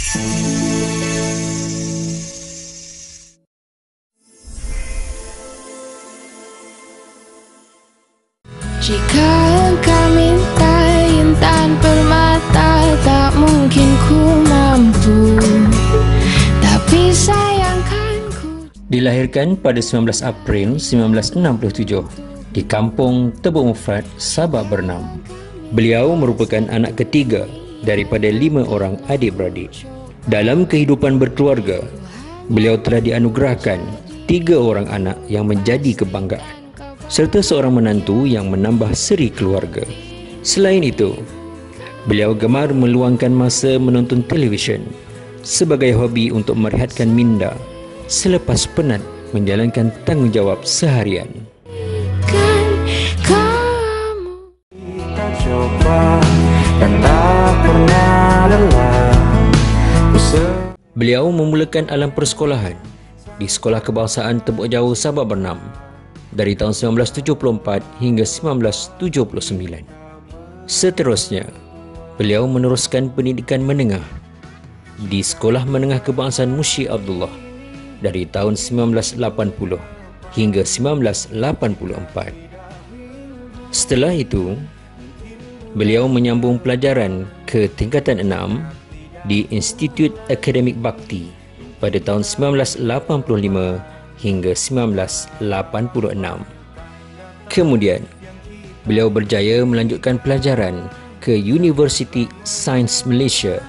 Jika engkau minta intan permata, tak mungkin ku mampu, tapi sayangkan ku. Dilahirkan pada 19 April 1967 di kampung Tebuk Mufrad, Sabak Bernam. Beliau merupakan anak ketiga daripada 5 orang adik-beradik. Dalam kehidupan berkeluarga, beliau telah dianugerahkan 3 orang anak yang menjadi kebanggaan, serta seorang menantu yang menambah seri keluarga. Selain itu, beliau gemar meluangkan masa menonton televisyen sebagai hobi untuk merehatkan minda selepas penat menjalankan tanggungjawab seharian. Kita coba dan tak pernah lelah. Beliau memulakan alam persekolahan di Sekolah Kebangsaan Tebuk Jauh Sabak Bernam dari tahun 1974 hingga 1979. Seterusnya, beliau meneruskan pendidikan menengah di Sekolah Menengah Kebangsaan Mushi Abdullah dari tahun 1980 hingga 1984. Setelah itu, beliau menyambung pelajaran ke tingkatan 6 di Institut Akademik Bakti pada tahun 1985 hingga 1986. Kemudian, beliau berjaya melanjutkan pelajaran ke University Sains Malaysia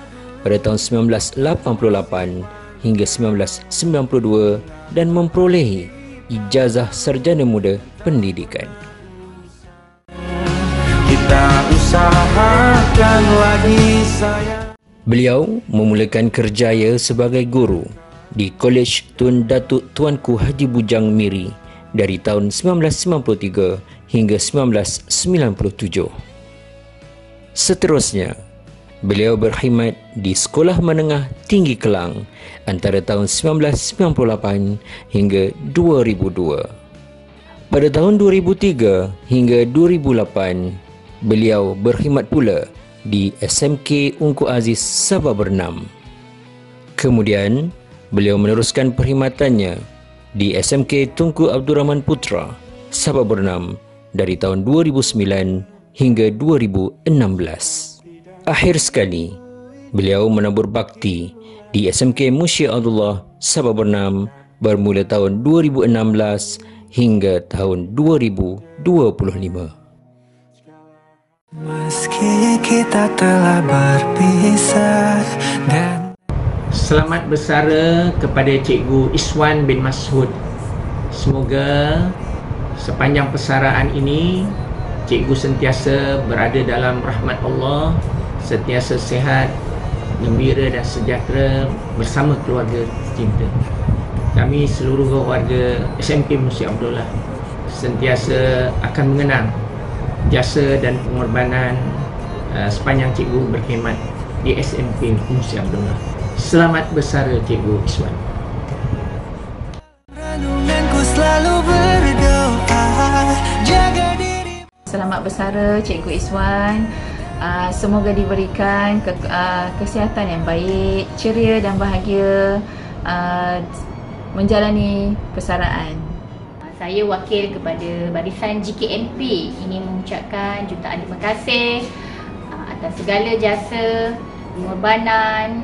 pada tahun 1988 hingga 1992 dan memperolehi ijazah sarjana muda pendidikan. Kita usahakan lagi sayang. Beliau memulakan kerjaya sebagai guru di Kolej Tun Datuk Tuanku Haji Bujang Miri dari tahun 1993 hingga 1997. Seterusnya, beliau berkhidmat di Sekolah Menengah Tinggi Kelang antara tahun 1998 hingga 2002. Pada tahun 2003 hingga 2008, beliau berkhidmat pula di SMK Ungku Aziz Sabak Bernam. Kemudian, beliau meneruskan perkhidmatannya di SMK Tunku Abdul Rahman Putra, Sabak Bernam dari tahun 2009 hingga 2016. Akhir sekali, beliau menabur bakti di SMK Mushi Abdullah, Sabak Bernam bermula tahun 2016 hingga tahun 2025. Meski kita telah berpisah dan Selamat bersara kepada Cikgu Iswan bin Mas'ud. Semoga sepanjang persaraan ini Cikgu sentiasa berada dalam rahmat Allah, sentiasa sihat, gembira dan sejahtera bersama keluarga cinta. Kami seluruh warga SMK Mushi Abdullah sentiasa akan mengenang jasa dan pengorbanan sepanjang Cikgu berkhidmat di SMK Mushi Abdullah. Selamat bersara Cikgu Iswan. renunganku selalu berdoa, jaga diri. Selamat bersara Cikgu Iswan. Semoga diberikan kesihatan yang baik, ceria dan bahagia menjalani persaraan. Saya wakil kepada barisan GKNP ingin mengucapkan jutaan terima kasih atas segala jasa, pengorbanan,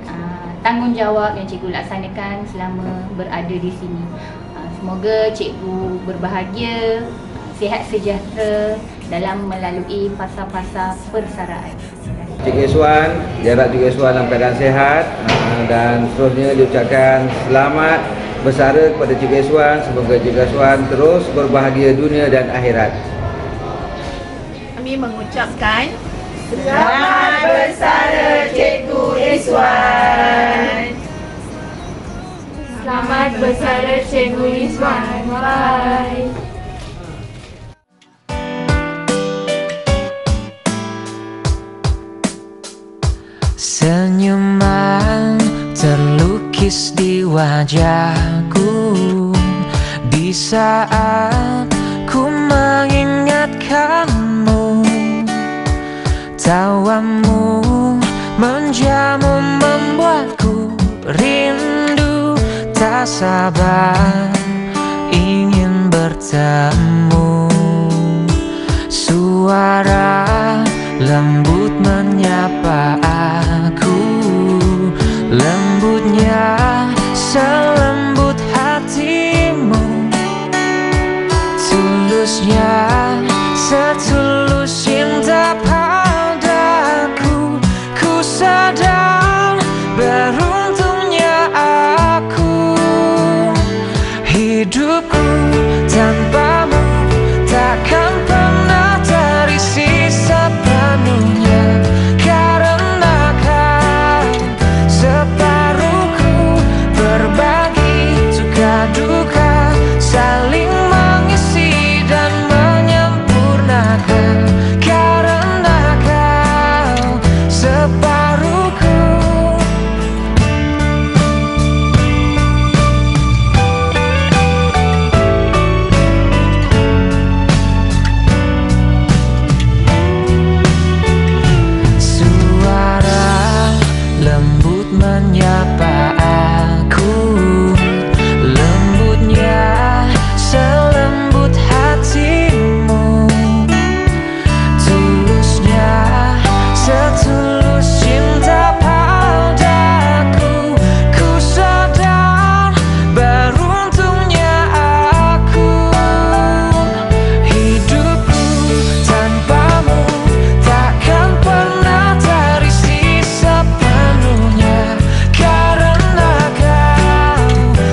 tanggungjawab yang Cikgu laksanakan selama berada di sini. Semoga Cikgu berbahagia, sihat sejahtera dalam melalui fasa-fasa persaraan. Cikgu Iswan, jarak Cikgu Iswan dalam keadaan sihat dan seterusnya diucapkan selamat bersara kepada Cikgu Iswan. Semoga Cikgu Iswan terus berbahagia dunia dan akhirat. Kami mengucapkan Selamat bersara Cikgu Iswan. Selamat bersara Cikgu Iswan. Bye. Senyuman terlukis di wajahku di saat ku mengingatkanmu. Tawamu menjamu membuatku sabar ingin bertemu. Suara lembut menyapa aku, lembutnya selembut hatimu, tulusnya setulus cinta padaku. Ku sadar beruntungnya aku, hidupku tanpamu takkan pernah terisi sepenuhnya, karena kau separuhku, berbagi suka duka, saling mengisi dan menyempurnakan, karena kau separuhku. Suara lembut menyapa aku, lembutnya selembut hatimu, tulusnya setulus cinta padaku. Ku sadar beruntungnya aku, hidupku tanpamu takkan pernah terisi sepenuhnya, karena kau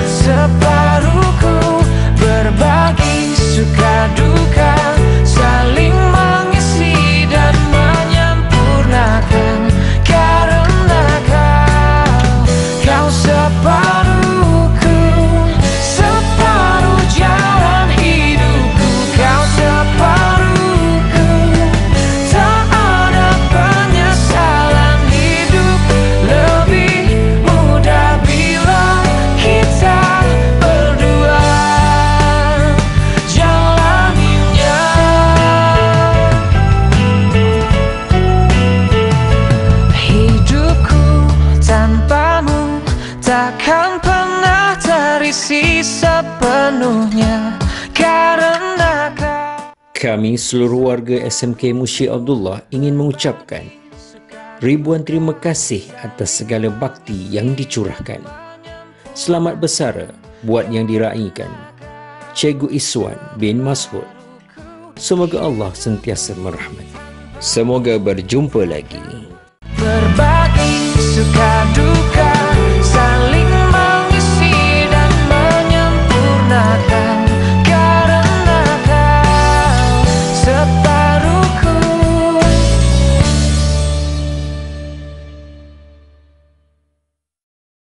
separuhku, berbagi suka duka, saling mengisi dan menyempurnakan, karena kau separuhku, separuh jalan hidupku, kau separuhku, tak ada penyesalan, hidup lebih mudah bila kita berdua jalaninya. Hidupku tanpamu takkan pernah terisi sepenuhnya, karena kau. Kami seluruh warga SMK Mushi Abdullah ingin mengucapkan ribuan terima kasih atas segala bakti yang dicurahkan. Selamat bersara buat yang diraihkan, Cikgu Iswan bin Mashud. Semoga Allah sentiasa merahmati. Semoga berjumpa lagi. Berbagi suka duka.